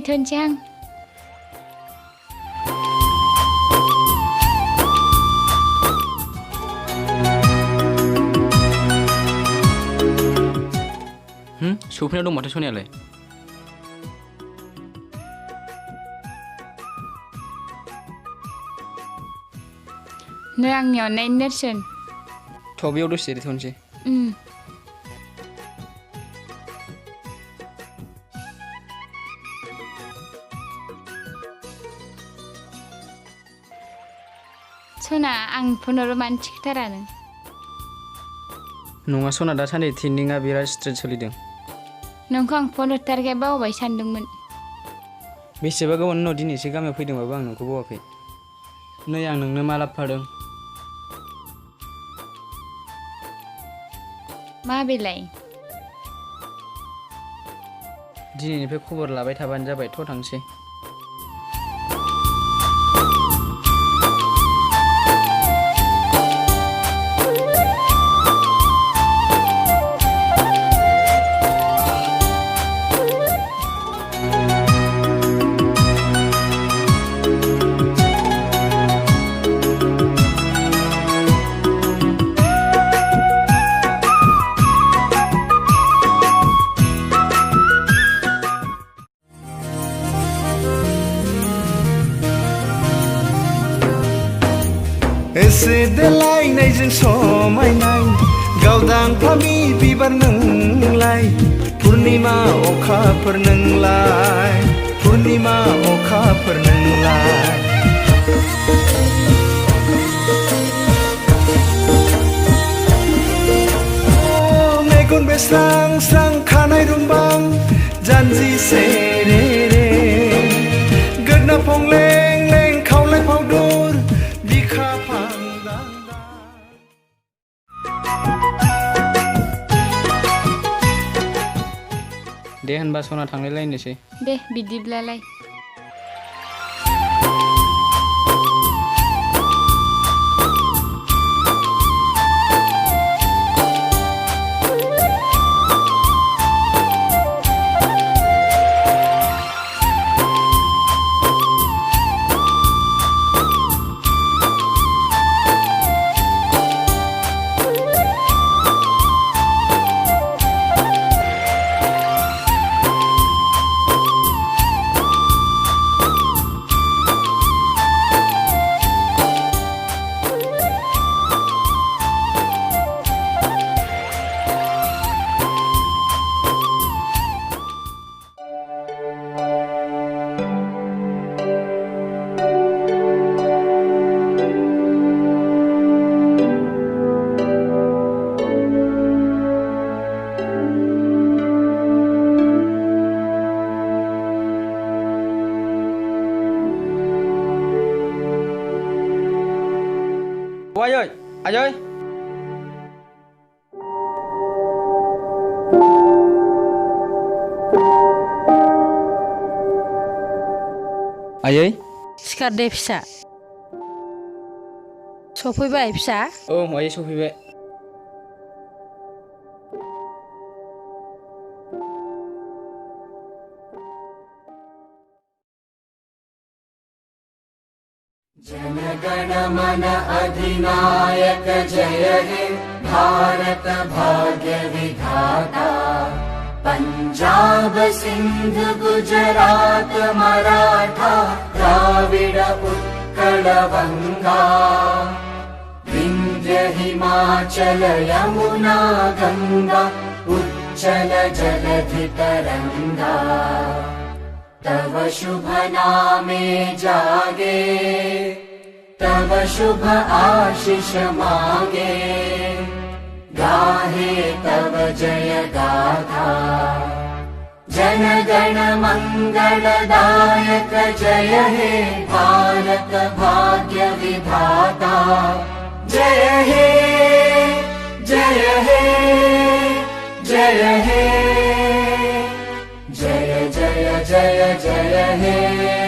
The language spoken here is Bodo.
थोनसै आं। सफैना दं माथो सनायालाय। नै आंनि अननायनि नेरसोन। थ' बेयाव दसे जिरायथ'नोसै। सना आं फन हरबा मानो थिखोथारा नों? नङा सना दासान्दि ट्रेन्डिंआ बिराद स्ट्रेट सोलिदों। नोंखौ आं फन हरथारखाय बावबाय सानदोंमोन। बेसेबा गोबावनि उनाव दिनैसो गामियाव फैदोंबाबो आं नोंखौ बावाखै। नै आं नोंनो मा लाबोफादों। मा बेलाय? दिनैनिफ्राय खबर लाबाय थाबानो जाबाय। थ' थांसै। एसे देलायनायजों समायनाय गावदां फामि बिबार नोंलाय पुर्निमा अखाफोर नोंलाय पुर्निमा अखाफोर नोंलाय मेगन बेस्रां स्रां खानाय रुंबां जानजि सेरे रे गोदना फंलें लें खावलाय फावदुर बिखा दे होनबा सना थांलायलायनोसै। दे बिदिब्लालाय। Anh ơi, anh ơi. आयै सिखार दे फिसा। सफैबाय फिसा? औ आयै सफैबाय। जनगण मन अधिनायक जय हे भारत भाग्य विधाता पंजाब सिंध गुजरात मराठा द्राविड उत्कल गंगा विंध्य हिमाचल यमुना गंगा उच्चल जलधि तरंगा तव शुभ नामे जागे तव शुभ आशीष मांगे गाहे तव जय गाथा जन गण मंगलदायक जय हे भारत भाग्य विधाता जय हे जय हे जय हे जय जय जय जय हे